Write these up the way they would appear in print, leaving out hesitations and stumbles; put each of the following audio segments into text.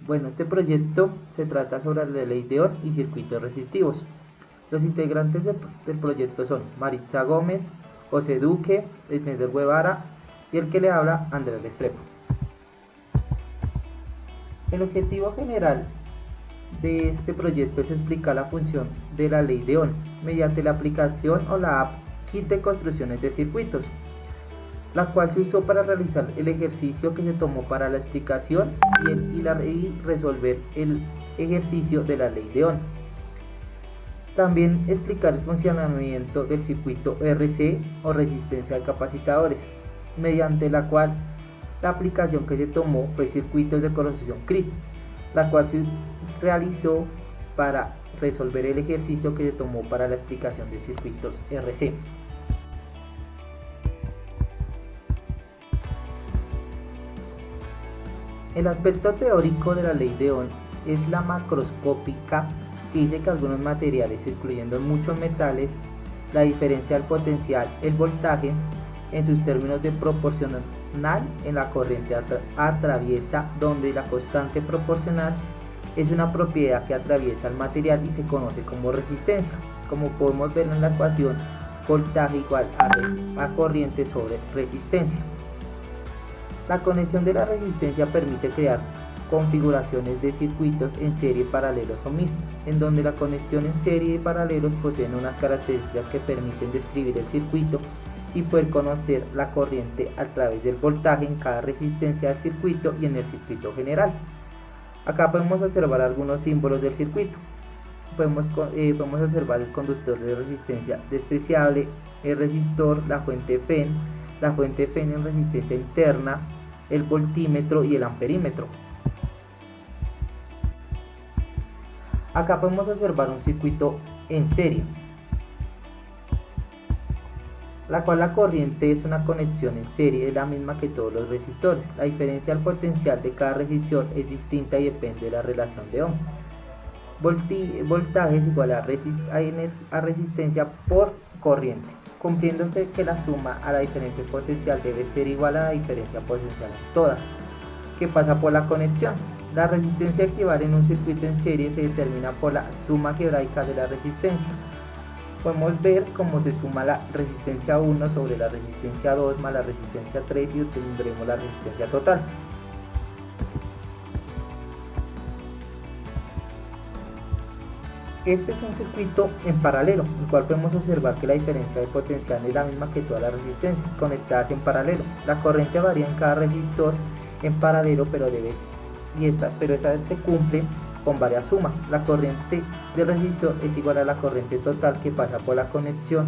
Bueno, este proyecto se trata sobre la ley de Ohm y circuitos resistivos. Los integrantes del proyecto son Maritza Gómez, José Duque, Snyder Guevara y el que le habla, Andrés Restrepo. El objetivo general de este proyecto es explicar la función de la ley de Ohm mediante la aplicación o la app Kit de Construcciones de Circuitos, la cual se usó para realizar el ejercicio que se tomó para la explicación y resolver el ejercicio de la ley de Ohm. También explicar el funcionamiento del circuito RC o resistencia de capacitadores, mediante la cual la aplicación que se tomó fue circuitos de corrosión CRIT, la cual se realizó para resolver el ejercicio que se tomó para la explicación de circuitos RC. El aspecto teórico de la ley de Ohm es la macroscópica, que dice que algunos materiales, incluyendo muchos metales, la diferencia del potencial, el voltaje, en sus términos de proporcional en la corriente atraviesa, donde la constante proporcional es una propiedad que atraviesa el material y se conoce como resistencia. Como podemos ver en la ecuación, voltaje igual a corriente sobre resistencia. La conexión de la resistencia permite crear configuraciones de circuitos en serie, paralelos o mixtos, en donde la conexión en serie y paralelos poseen unas características que permiten describir el circuito y poder conocer la corriente a través del voltaje en cada resistencia del circuito y en el circuito general. Acá podemos observar algunos símbolos del circuito. Podemos observar el conductor de resistencia despreciable, el resistor, la fuente FEN en resistencia interna, el voltímetro y el amperímetro. Acá podemos observar un circuito en serie, la cual la corriente es una conexión en serie, es la misma que todos los resistores. La diferencia del potencial de cada resistor es distinta y depende de la relación de Ohm. Voltaje es igual a resistencia por corriente, cumpliéndose que la suma a la diferencia potencial debe ser igual a la diferencia potencial en todas, que pasa por la conexión. La resistencia equivale en un circuito en serie se determina por la suma algebraica de la resistencia. Podemos ver cómo se suma la resistencia 1 sobre la resistencia 2 más la resistencia 3 y obtendremos la resistencia total. Este es un circuito en paralelo, en el cual podemos observar que la diferencia de potencial es la misma que todas las resistencias conectadas en paralelo. La corriente varía en cada resistor en paralelo, pero esta se cumple con varias sumas. La corriente del resistor es igual a la corriente total que pasa por la conexión.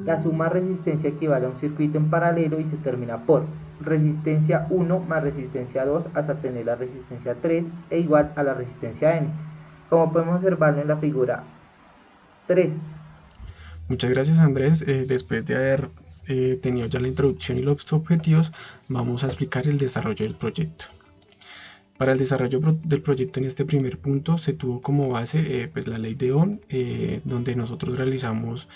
La suma resistencia equivale a un circuito en paralelo y se termina por resistencia 1 más resistencia 2 hasta tener la resistencia 3 e igual a la resistencia N, como podemos observarlo en la figura 3. Muchas gracias, Andrés. Después de haber tenido ya la introducción y los objetivos, vamos a explicar el desarrollo del proyecto. Para el desarrollo del proyecto en este primer punto se tuvo como base pues la ley de Ohm, donde nosotros realizamos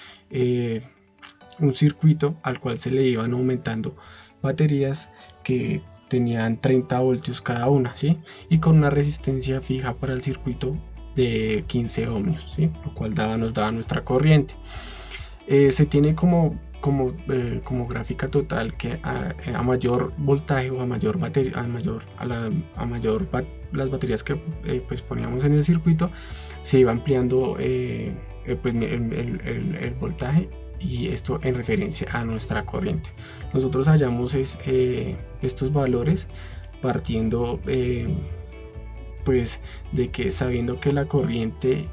un circuito al cual se le iban aumentando baterías que tenían 30 voltios cada una, ¿sí? Y con una resistencia fija para el circuito de 15 ohmios, ¿sí? Lo cual nos daba nuestra corriente. Se tiene como gráfica total que a mayor voltaje o a mayor batería, las baterías que pues poníamos en el circuito, se iba ampliando pues el voltaje, y esto en referencia a nuestra corriente. Nosotros hallamos estos valores partiendo pues de que, sabiendo que la corriente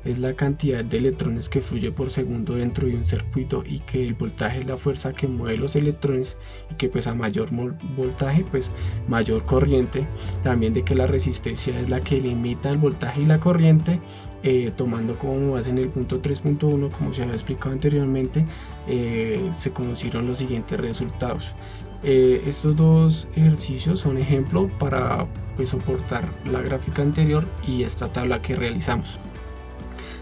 es la cantidad de electrones que fluye por segundo dentro de un circuito, y que el voltaje es la fuerza que mueve los electrones, y que pues a mayor voltaje pues mayor corriente. También de que la resistencia es la que limita el voltaje y la corriente, tomando como base en el punto 3.1, como se había explicado anteriormente, se conocieron los siguientes resultados. Estos dos ejercicios son ejemplo para pues soportar la gráfica anterior y esta tabla que realizamos.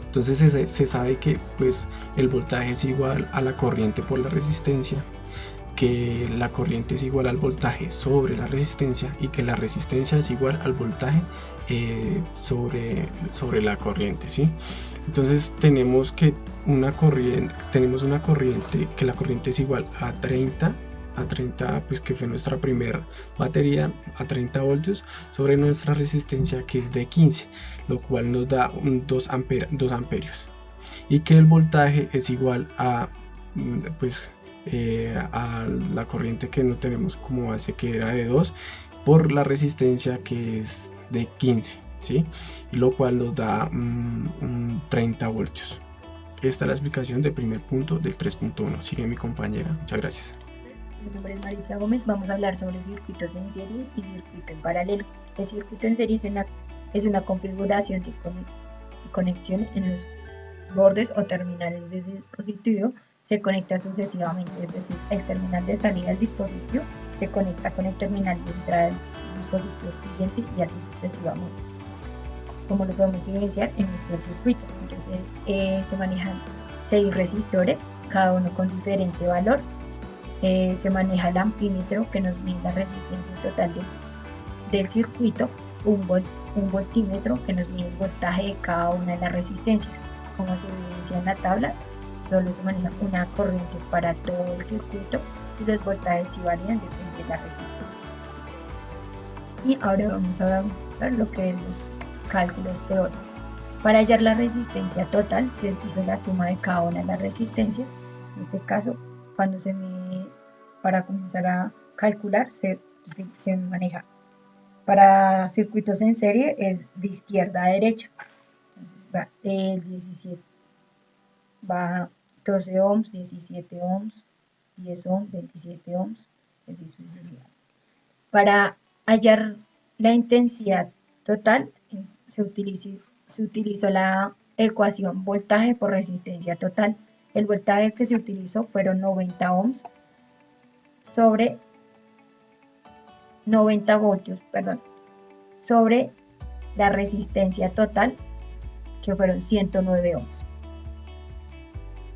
Entonces se sabe que pues el voltaje es igual a la corriente por la resistencia, que la corriente es igual al voltaje sobre la resistencia y que la resistencia es igual al voltaje sobre la corriente, ¿sí? Entonces tenemos una corriente que la corriente es igual a 30, pues que fue nuestra primera batería, a 30 voltios sobre nuestra resistencia, que es de 15, lo cual nos da 2 amperios, y que el voltaje es igual a pues a la corriente que no tenemos como base, que era de 2, por la resistencia, que es de 15, ¿sí? Y lo cual nos da 30 voltios. Esta es la explicación del primer punto del 3.1. Sigue mi compañera. Muchas gracias. Mi nombre es Maritza Gómez. Vamos a hablar sobre circuitos en serie y circuito en paralelo. El circuito en serie es una configuración de conexión en los bordes o terminales del dispositivo. Se conecta sucesivamente, es decir, el terminal de salida del dispositivo se conecta con el terminal de entrada del dispositivo siguiente y así sucesivamente, como lo podemos evidenciar en nuestro circuito. Entonces se manejan 6 resistores, cada uno con diferente valor. Se maneja el amplímetro, que nos mide la resistencia total del circuito, un voltímetro, que nos mide el voltaje de cada una de las resistencias. Como se evidencia en la tabla, solo se maneja una corriente para todo el circuito y los voltajes sí varían, depende de la resistencia. Y ahora vamos a ver lo que es los cálculos teóricos. Para hallar la resistencia total se usa la suma de cada una de las resistencias. En este caso, para comenzar a calcular se maneja para circuitos en serie, es de izquierda a derecha. Entonces va el 17, va 12 ohms, 17 ohms, 10 ohms, 27 ohms, así sucesivamente. Para hallar la intensidad total se utilizó la ecuación voltaje por resistencia total. El voltaje que se utilizó fueron 90 ohms sobre 90 voltios, sobre la resistencia total, que fueron 109 ohms.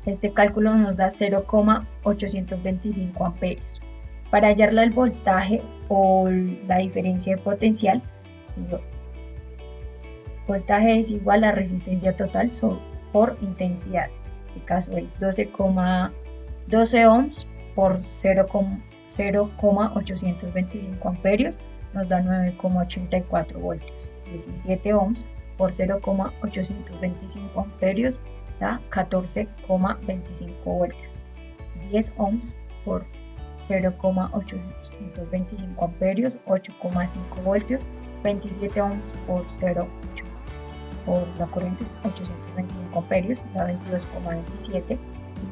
Este cálculo nos da 0,825 amperios. Para hallar el voltaje o la diferencia de potencial, voltaje es igual a resistencia total por intensidad. En este caso es 12 ohms por 0,825 amperios, nos da 9,84 voltios. 17 ohms por 0,825 amperios da 14,25 voltios. 10 ohms por 0,825 amperios, 8,5 voltios. 27 ohms por 0,8 por la corriente es 825 amperios, da 22,27. Y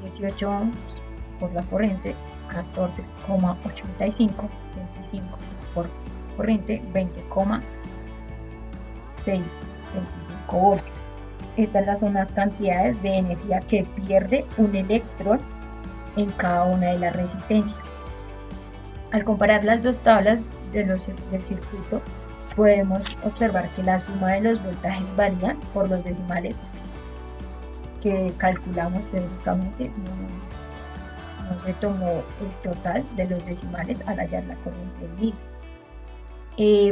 18 ohms por la corriente, 14,85. 25 por corriente, 20,625 voltios. Estas son las cantidades de energía que pierde un electrón en cada una de las resistencias. Al comparar las dos tablas del circuito, podemos observar que la suma de los voltajes varían por los decimales que calculamos teóricamente. No se tomó el total de los decimales al hallar la corriente del mismo.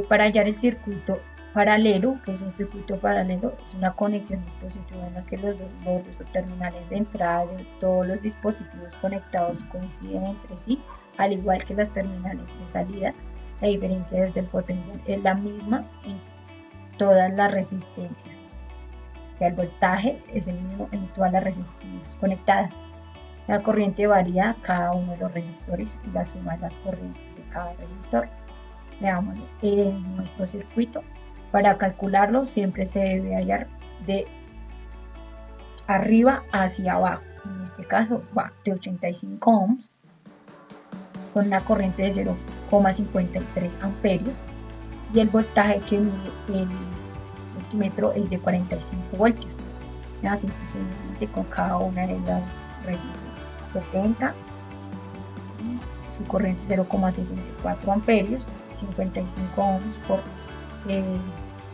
Para hallar el circuito paralelo, que es un circuito paralelo, es una conexión dispositiva en la que los dos bordes o terminales de entrada de todos los dispositivos conectados coinciden entre sí, al igual que las terminales de salida. La diferencia desde el potencial es la misma en todas las resistencias. El voltaje es el mismo en todas las resistencias conectadas. La corriente varía a cada uno de los resistores y la suma de las corrientes de cada resistor. Veamos en nuestro circuito. Para calcularlo siempre se debe hallar de arriba hacia abajo. En este caso va de 85 ohms con una corriente de 0,53 amperios y el voltaje que mide el multímetro es de 45 voltios. Así sucesivamente con cada una de las resistencias. 70, su corriente 0,64 amperios, 55 ohms por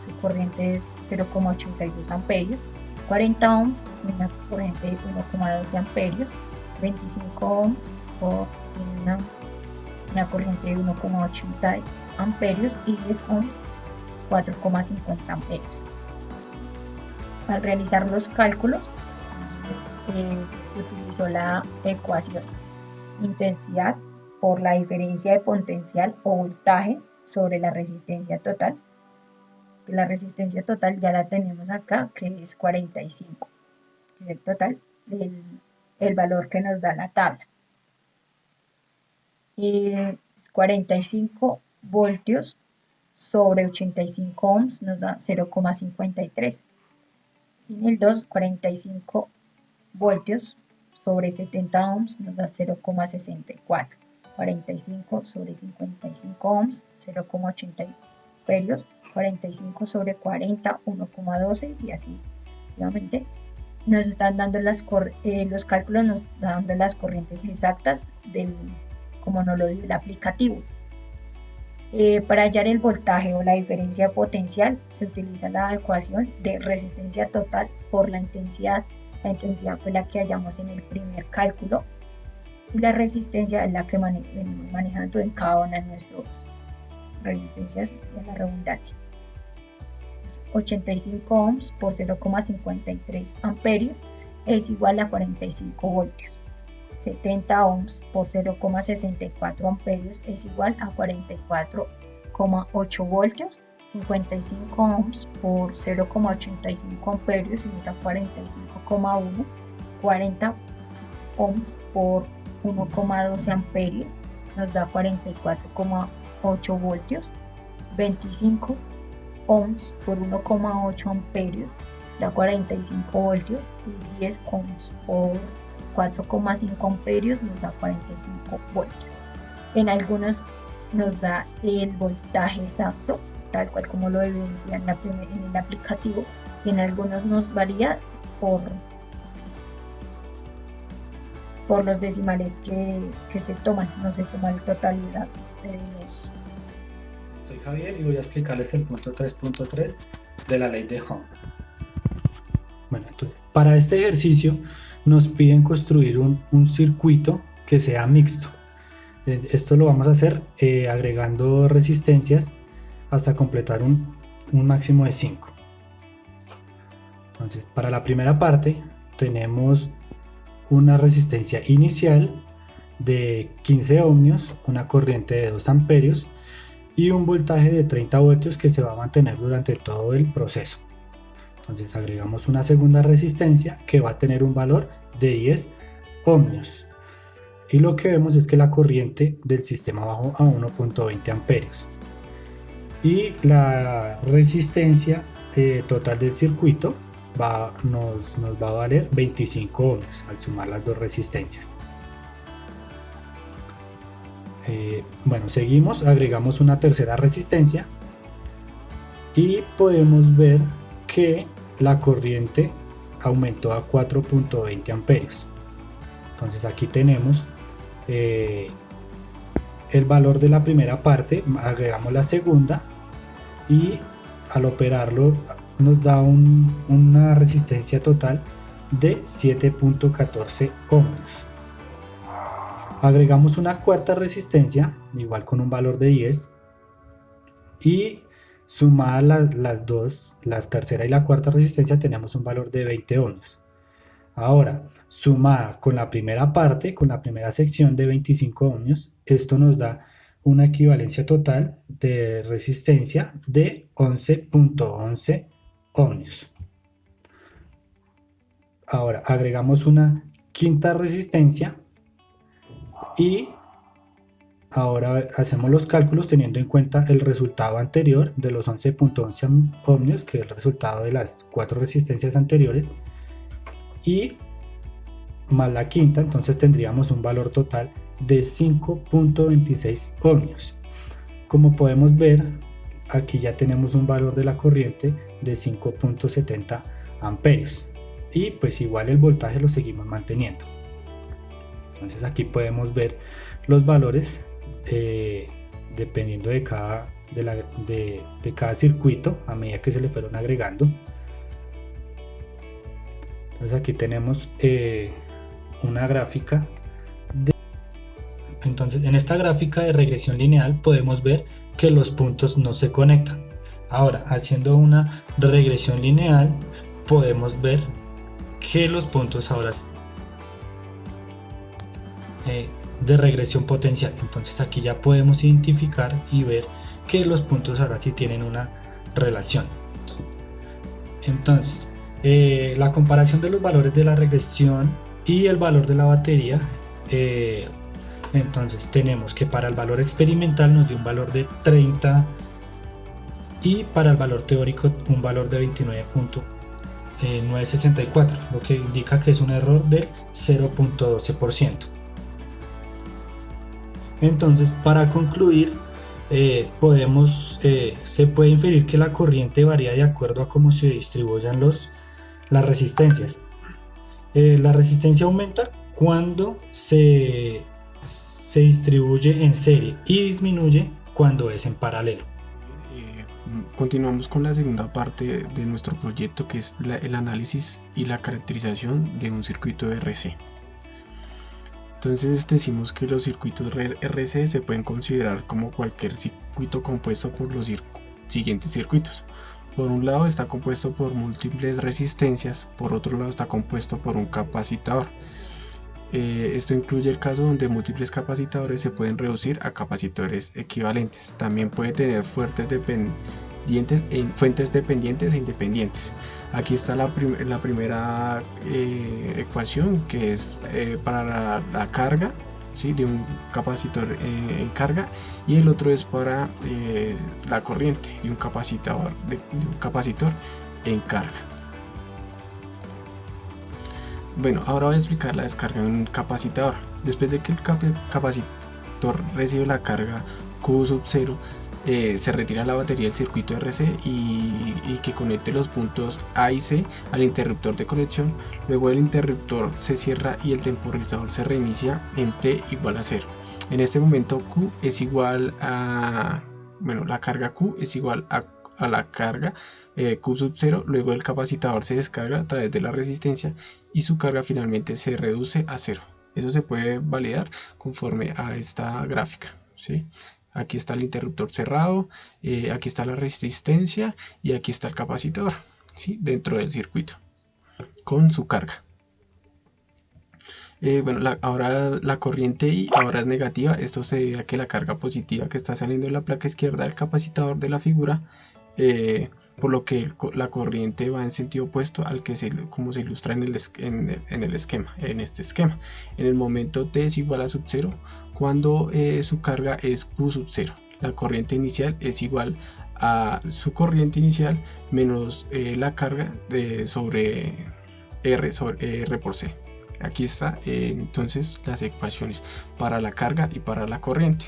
su corriente es 0,82 amperios, 40 ohms, una corriente de 1,12 amperios, 25 ohms, tiene una corriente de 1,80 amperios y 10 ohms 4,50 amperios. Al realizar los cálculos, se utilizó la ecuación intensidad por la diferencia de potencial o voltaje sobre la resistencia total. La resistencia total ya la tenemos acá, que es 45, que es el total del valor que nos da la tabla. 45 voltios sobre 85 ohms nos da 0,53. En el 2, 45 voltios sobre 70 ohms nos da 0,64. 45 sobre 55 ohms, 0,80 amperios. 45 sobre 40, 1,12 y así sucesivamente. Nos están dando los cálculos, nos están dando las corrientes exactas como nos lo dio el aplicativo. Para hallar el voltaje o la diferencia potencial se utiliza la ecuación de resistencia total por la intensidad. La intensidad fue la que hallamos en el primer cálculo y la resistencia es la que venimos manejando en cada una de nuestras resistencias de la redundancia. 85 ohms por 0,53 amperios es igual a 45 voltios. 70 ohms por 0,64 amperios es igual a 44,8 voltios. 55 ohms por 0,85 amperios es igual a 45,1. 40 ohms por 1,12 amperios nos da 44,8 voltios. 25 ohms por 1,8 amperios da 45 voltios y 10 ohms por 4,5 amperios nos da 45 voltios. En algunos nos da el voltaje exacto, tal cual como lo evidencia en el aplicativo, y en algunos nos varía por los decimales que se toman, no se toma la totalidad de los. Soy Javier y voy a explicarles el punto 3.3 de la ley de Ohm. Bueno, entonces, para este ejercicio nos piden construir un circuito que sea mixto. Esto lo vamos a hacer agregando resistencias hasta completar un máximo de 5. Entonces, para la primera parte tenemos una resistencia inicial de 15 ohmios, una corriente de 2 amperios y un voltaje de 30 voltios que se va a mantener durante todo el proceso. Entonces agregamos una segunda resistencia que va a tener un valor de 10 ohmios. Y lo que vemos es que la corriente del sistema bajó a 1.20 amperios. Y la resistencia total del circuito nos va a valer 25 ohmios al sumar las dos resistencias. Bueno, seguimos, agregamos una tercera resistencia y podemos ver que la corriente aumentó a 4.20 amperios. Entonces aquí tenemos el valor de la primera parte, agregamos la segunda y al operarlo nos da una resistencia total de 7.14 ohmios. Agregamos una cuarta resistencia, igual con un valor de 10, y sumadas las dos, la tercera y la cuarta resistencia, tenemos un valor de 20 ohmios. Ahora, sumada con la primera parte, con la primera sección de 25 ohmios, esto nos da una equivalencia total de resistencia de 11.11 ohmios. Ahora, agregamos una quinta resistencia y ahora hacemos los cálculos teniendo en cuenta el resultado anterior de los 11.11 ohmios, que es el resultado de las cuatro resistencias anteriores, y más la quinta, entonces tendríamos un valor total de 5.26 ohmios. Como podemos ver, aquí ya tenemos un valor de la corriente de 5.70 amperios y pues igual el voltaje lo seguimos manteniendo. Entonces aquí podemos ver los valores dependiendo de cada circuito a medida que se le fueron agregando. Entonces aquí tenemos una gráfica Entonces, en esta gráfica de regresión lineal podemos ver que los puntos no se conectan. Ahora, haciendo una regresión lineal, podemos ver que los puntos ahora de regresión potencial. Entonces aquí ya podemos identificar y ver que los puntos ahora sí tienen una relación. Entonces, la comparación de los valores de la regresión y el valor de la batería, entonces tenemos que para el valor experimental nos dio un valor de 30 y para el valor teórico un valor de 29.964, lo que indica que es un error del 0.12%. Entonces, para concluir, se puede inferir que la corriente varía de acuerdo a cómo se distribuyan las resistencias. La resistencia aumenta cuando se distribuye en serie y disminuye cuando es en paralelo. Continuamos con la segunda parte de nuestro proyecto, que es el análisis y la caracterización de un circuito RC. Entonces decimos que los circuitos RC se pueden considerar como cualquier circuito compuesto por los siguientes circuitos. Por un lado está compuesto por múltiples resistencias, por otro lado está compuesto por un capacitador. Esto incluye el caso donde múltiples capacitadores se pueden reducir a capacitores equivalentes. También puede tener fuentes dependientes e independientes. Aquí está la primera ecuación, que es para la carga, ¿sí?, de un capacitor en carga, y el otro es para la corriente de un capacitor en carga. Bueno, ahora voy a explicar la descarga de un capacitador. Después de que el capacitor recibe la carga Q sub 0, se retira la batería del circuito RC y que conecte los puntos A y C al interruptor de conexión. Luego el interruptor se cierra y el temporizador se reinicia en T igual a 0. En este momento Q es igual a, la carga Q es igual a la carga Q sub 0. Luego el capacitador se descarga a través de la resistencia y su carga finalmente se reduce a 0. Eso se puede validar conforme a esta gráfica, ¿sí? Aquí está el interruptor cerrado, aquí está la resistencia y aquí está el capacitor, ¿sí?, dentro del circuito con su carga. Ahora la corriente I ahora es negativa. Esto se debe a que la carga positiva que está saliendo de la placa izquierda del capacitador de la figura, por lo que la corriente va en sentido opuesto al que como se ilustra en este esquema. En el momento T es igual a sub 0, cuando su carga es Q sub 0. La corriente inicial es igual a su corriente inicial menos la carga sobre R por C. Aquí está entonces las ecuaciones para la carga y para la corriente.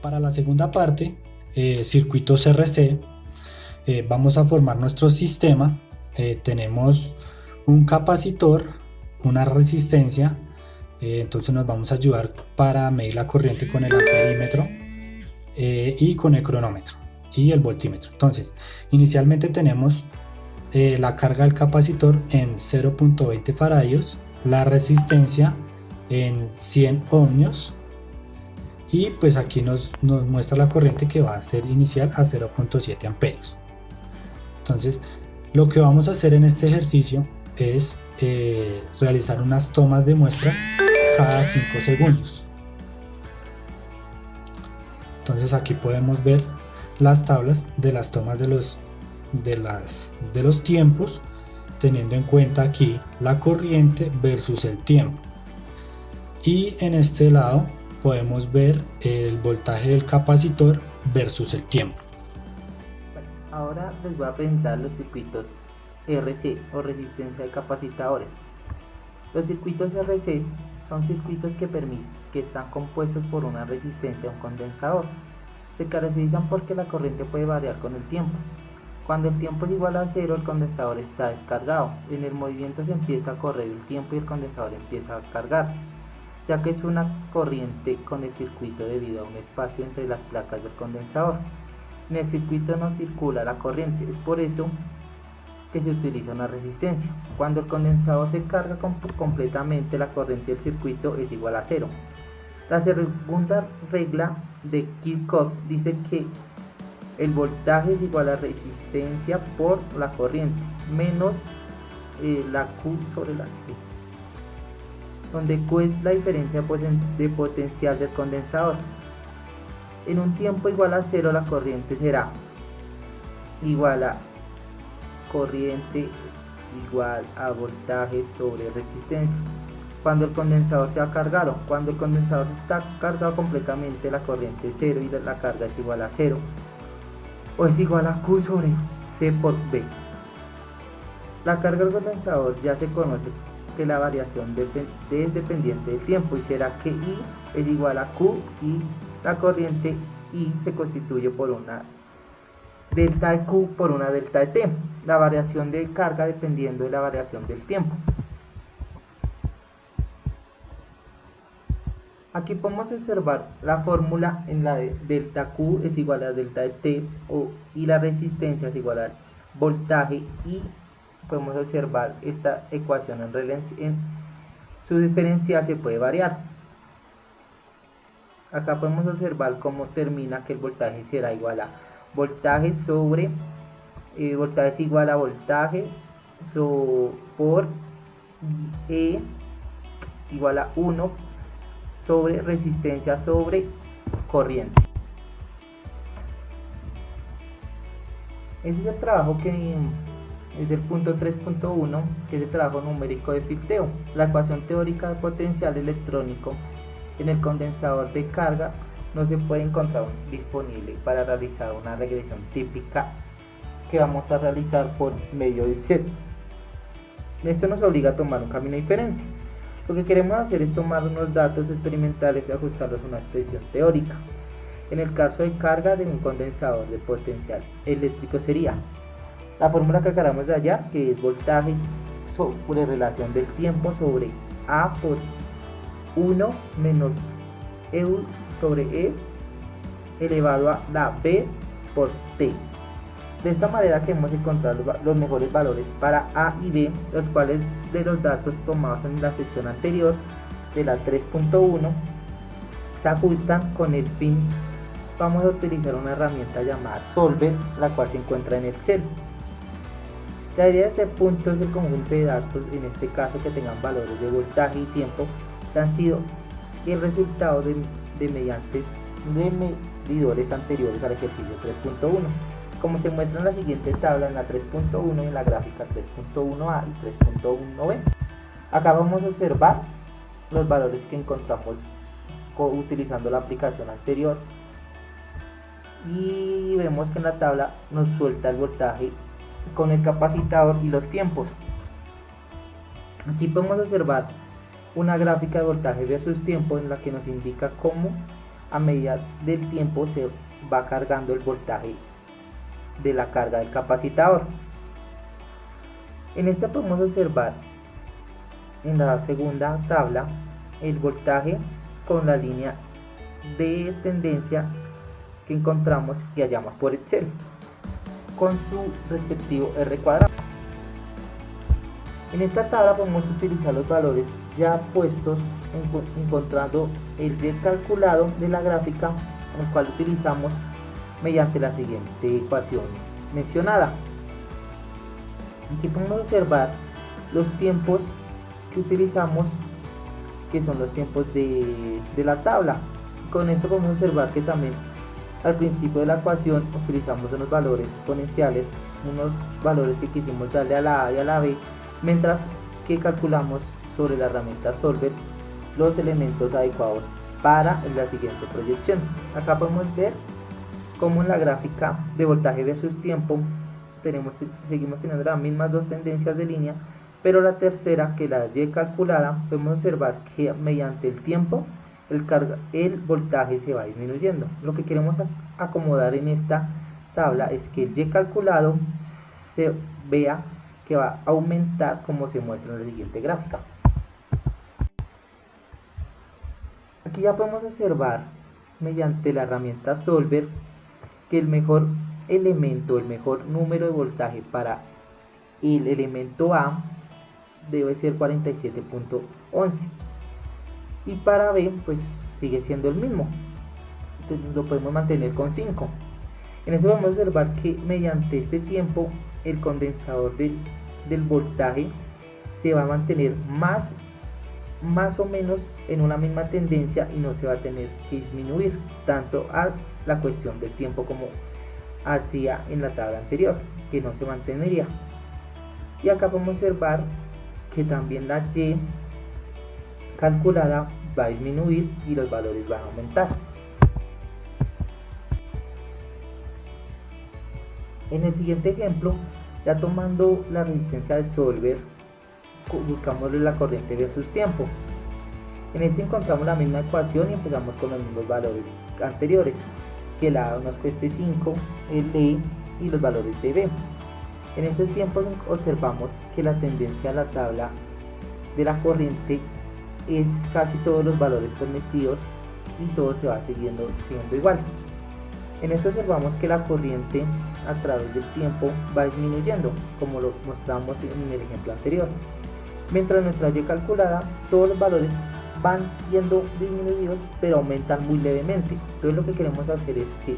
Para la segunda parte, circuitos RC, vamos a formar nuestro sistema. Tenemos un capacitor, una resistencia, entonces nos vamos a ayudar para medir la corriente con el amperímetro y con el cronómetro y el voltímetro. Entonces, inicialmente tenemos la carga del capacitor en 0.20 faradios, la resistencia en 100 ohmios, y pues aquí nos muestra la corriente que va a ser inicial a 0.7 amperios. Entonces, lo que vamos a hacer en este ejercicio es realizar unas tomas de muestras cada 5 segundos. Entonces aquí podemos ver las tablas de las tomas de los tiempos, teniendo en cuenta aquí la corriente versus el tiempo, y en este lado podemos ver el voltaje del capacitor versus el tiempo. Ahora les voy a presentar los circuitos RC o resistencia de capacitadores. Los circuitos RC son circuitos que están compuestos por una resistencia a un condensador. Se caracterizan porque la corriente puede variar con el tiempo. Cuando el tiempo es igual a 0, el condensador está descargado. En el movimiento se empieza a correr el tiempo y el condensador empieza a cargar, ya que es una corriente con el circuito debido a un espacio entre las placas del condensador. En el circuito no circula la corriente, es por eso que se utiliza una resistencia. Cuando el condensador se carga completamente, la corriente del circuito es igual a 0. La segunda regla de Kirchhoff dice que el voltaje es igual a resistencia por la corriente menos la Q sobre la T, donde Q es la diferencia de potencial del condensador. En un tiempo igual a 0 la corriente será igual a corriente igual a voltaje sobre resistencia cuando el condensador sea cargado. Cuando el condensador está cargado completamente, la corriente es 0 y la carga es igual a 0, o es igual a Q sobre C por B. La carga del condensador ya se conoce que la variación es dependiente del tiempo y será que I es igual a Q y la corriente I se constituye por una delta de Q por una delta de T, la variación de carga dependiendo de la variación del tiempo. Aquí podemos observar la fórmula en la de delta Q es igual a delta de T y la resistencia es igual al voltaje, y podemos observar esta ecuación en su diferencial se puede variar. Acá podemos observar cómo termina, que el voltaje será igual a voltaje sobre voltaje es igual a voltaje por E igual a 1 sobre resistencia sobre corriente. Ese es el trabajo que es el punto 3.1, que es el trabajo numérico de filtreo. La ecuación teórica de potencial electrónico en el condensador de carga no se puede encontrar disponible para realizar una regresión típica que vamos a realizar por medio del set. Esto nos obliga a tomar un camino diferente. Lo que queremos hacer es tomar unos datos experimentales y ajustarlos a una expresión teórica. En el caso de carga de un condensador de potencial eléctrico sería la fórmula que acabamos de hallar, que es voltaje sobre relación del tiempo sobre A por 1 menos EU sobre E elevado a la B por T. De esta manera queremos encontrar los mejores valores para A y B, los cuales de los datos tomados en la sección anterior de la 3.1 se ajustan con el fin. Vamos a utilizar una herramienta llamada Solver, la cual se encuentra en Excel. La idea de este punto es el conjunto de datos, en este caso que tengan valores de voltaje y tiempo, que han sido el resultado de medidores anteriores al ejercicio 3.1. Como se muestra en la siguiente tabla, en la 3.1 y en la gráfica 3.1a y 3.1b. Acá vamos a observar los valores que encontramos utilizando la aplicación anterior, y vemos que en la tabla nos suelta el voltaje con el capacitor y los tiempos. Aquí podemos observar una gráfica de voltaje versus tiempo en la que nos indica cómo a medida del tiempo se va cargando el voltaje de la carga del capacitor. En esta podemos observar en la segunda tabla el voltaje con la línea de tendencia que encontramos y hallamos por Excel con su respectivo R cuadrado. En esta tabla podemos utilizar los valores ya puestos encontrando el del calculado de la gráfica, el cual utilizamos mediante la siguiente ecuación mencionada. Aquí podemos observar los tiempos que utilizamos, que son los tiempos de la tabla. Con esto podemos observar que también al principio de la ecuación utilizamos unos valores exponenciales, unos valores que quisimos darle a la A y a la B, mientras que calculamos sobre la herramienta Solver los elementos adecuados para la siguiente proyección. Acá podemos ver como en la gráfica de voltaje versus tiempo seguimos teniendo las mismas dos tendencias de línea, pero la tercera, que la Y calculada, podemos observar que mediante el tiempo el voltaje se va disminuyendo. Lo que queremos acomodar en esta tabla es que el Y calculado se vea que va a aumentar, como se muestra en la siguiente gráfica. Aquí ya podemos observar mediante la herramienta Solver que el mejor elemento, el mejor número de voltaje para el elemento A debe ser 47.11 y para B pues sigue siendo el mismo, entonces lo podemos mantener con 5. En eso vamos a observar que mediante este tiempo el condensador del voltaje se va a mantener más o menos en una misma tendencia y no se va a tener que disminuir tanto a la cuestión del tiempo como hacía en la tabla anterior, que no se mantendría. Y acá podemos observar que también la Y calculada va a disminuir y los valores van a aumentar. En el siguiente ejemplo, ya tomando la resistencia del solver, buscamos la corriente versus tiempo. En este encontramos la misma ecuación y empezamos con los mismos valores anteriores, que el A nos cueste 5, el E y los valores de B. En estos tiempos observamos que la tendencia a la tabla de la corriente es casi todos los valores permitidos y todo se va siendo igual. En esto observamos que la corriente a través del tiempo va disminuyendo, como lo mostramos en el ejemplo anterior. Mientras nuestra Y calculada, todos los valores van siendo disminuidos, pero aumentan muy levemente. Entonces lo que queremos hacer es que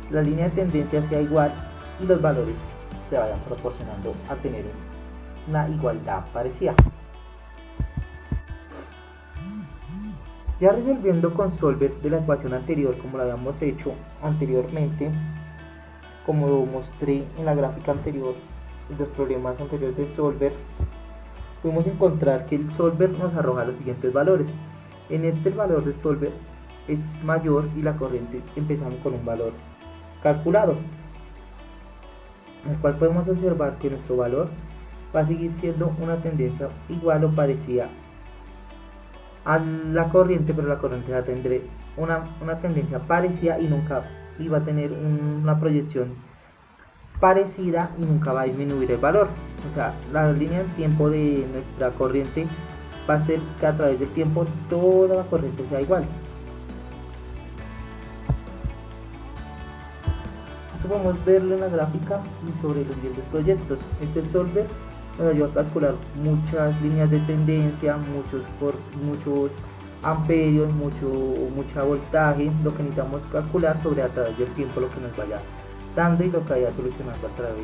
la línea de tendencia sea igual y los valores se vayan proporcionando a tener una igualdad parecida. Ya resolviendo con solver de la ecuación anterior, como lo habíamos hecho anteriormente, como lo mostré en la gráfica anterior, en los problemas anteriores de solver, podemos encontrar que el solver nos arroja los siguientes valores. En este el valor del solver es mayor y la corriente empezamos con un valor calculado, en el cual podemos observar que nuestro valor va a seguir siendo una tendencia igual o parecida a la corriente, pero la corriente va a tener una tendencia parecida y nunca va a tener una proyección parecida y nunca va a disminuir el valor. O sea, la línea del tiempo de nuestra corriente va a ser que a través del tiempo toda la corriente sea igual. Esto podemos verlo en la gráfica y sobre los siguientes proyectos. Este solver nos ayuda a calcular muchas líneas de tendencia, muchos amperios, mucha voltaje, lo que necesitamos calcular sobre a través del tiempo, lo que nos vaya dando y lo que vaya solucionando a través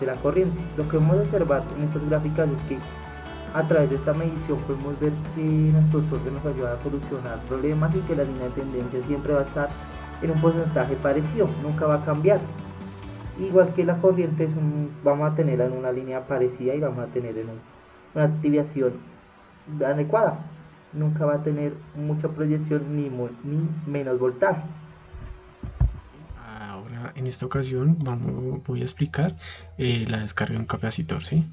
de la corriente. Lo que vamos a observar en estas gráficas es que a través de esta medición podemos ver que nuestro solver nos ayuda a solucionar problemas y que la línea de tendencia siempre va a estar en un porcentaje parecido, nunca va a cambiar. Igual que la corriente vamos a tenerla en una línea parecida y vamos a tener en una activación adecuada, nunca va a tener mucha proyección ni menos voltaje. Ahora en esta ocasión voy a explicar la descarga de un capacitor, ¿sí?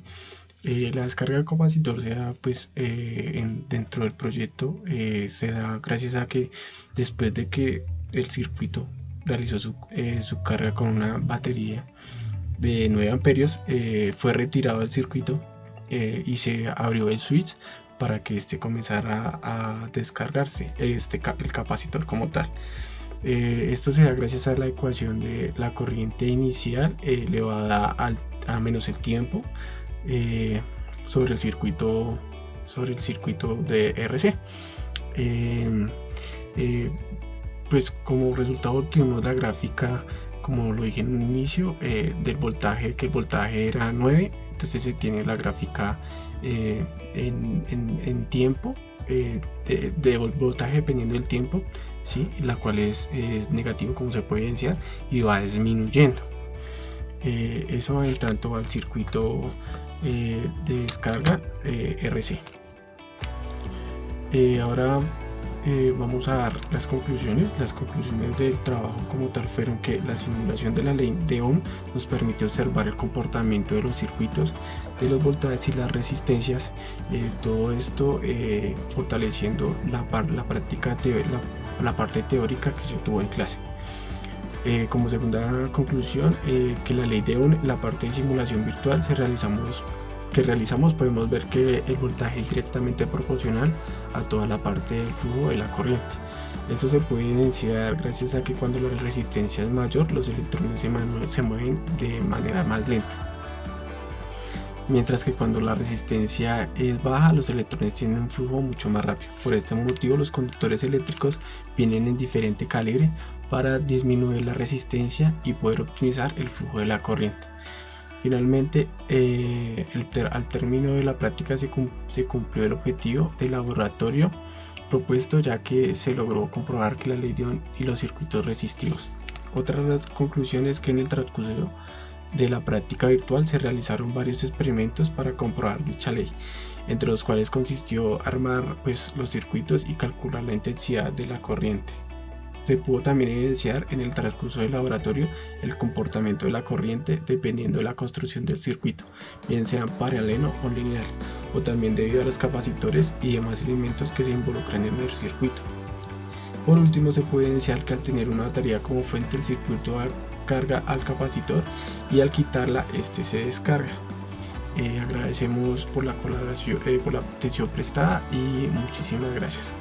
La descarga del capacitor se da pues dentro del proyecto, se da gracias a que después de que el circuito realizó su carga con una batería de 9 amperios, fue retirado del circuito y se abrió el switch para que este comenzara a descargarse, el capacitor como tal. Esto se da gracias a la ecuación de la corriente inicial elevada a menos el tiempo sobre el circuito de RC. Pues como resultado obtuvimos la gráfica, como lo dije en un inicio, del voltaje, que el voltaje era 9, entonces se tiene la gráfica en tiempo, de voltaje dependiendo del tiempo, ¿sí? La cual es negativo, como se puede evidenciar, y va disminuyendo. Eso va en tanto al circuito de descarga RC. Ahora vamos a dar las conclusiones. Las conclusiones del trabajo como tal fueron que la simulación de la ley de Ohm nos permite observar el comportamiento de los circuitos, de los voltajes y las resistencias, todo esto fortaleciendo la parte teórica que se tuvo en clase. Como segunda conclusión, que la ley de Ohm, la parte de simulación virtual que realizamos, podemos ver que el voltaje es directamente proporcional a toda la parte del flujo de la corriente. Esto se puede evidenciar gracias a que cuando la resistencia es mayor, los electrones se mueven de manera más lenta. mientras que cuando la resistencia es baja los electrones tienen un flujo mucho más rápido. Por este motivo los conductores eléctricos vienen en diferente calibre para disminuir la resistencia y poder optimizar el flujo de la corriente. Finalmente, al término de la práctica se cumplió el objetivo del laboratorio propuesto, ya que se logró comprobar que la ley de Ohm y los circuitos resistivos. Otra de las conclusiones es que en el transcurso de la práctica virtual se realizaron varios experimentos para comprobar dicha ley, entre los cuales consistió armar los circuitos y calcular la intensidad de la corriente. Se pudo también evidenciar en el transcurso del laboratorio el comportamiento de la corriente dependiendo de la construcción del circuito, bien sea paralelo o lineal, o también debido a los capacitores y demás elementos que se involucran en el circuito. Por último, se puede evidenciar que al tener una batería como fuente, el circuito carga al capacitor y al quitarla este se descarga. Agradecemos por la colaboración, por la atención prestada y muchísimas gracias.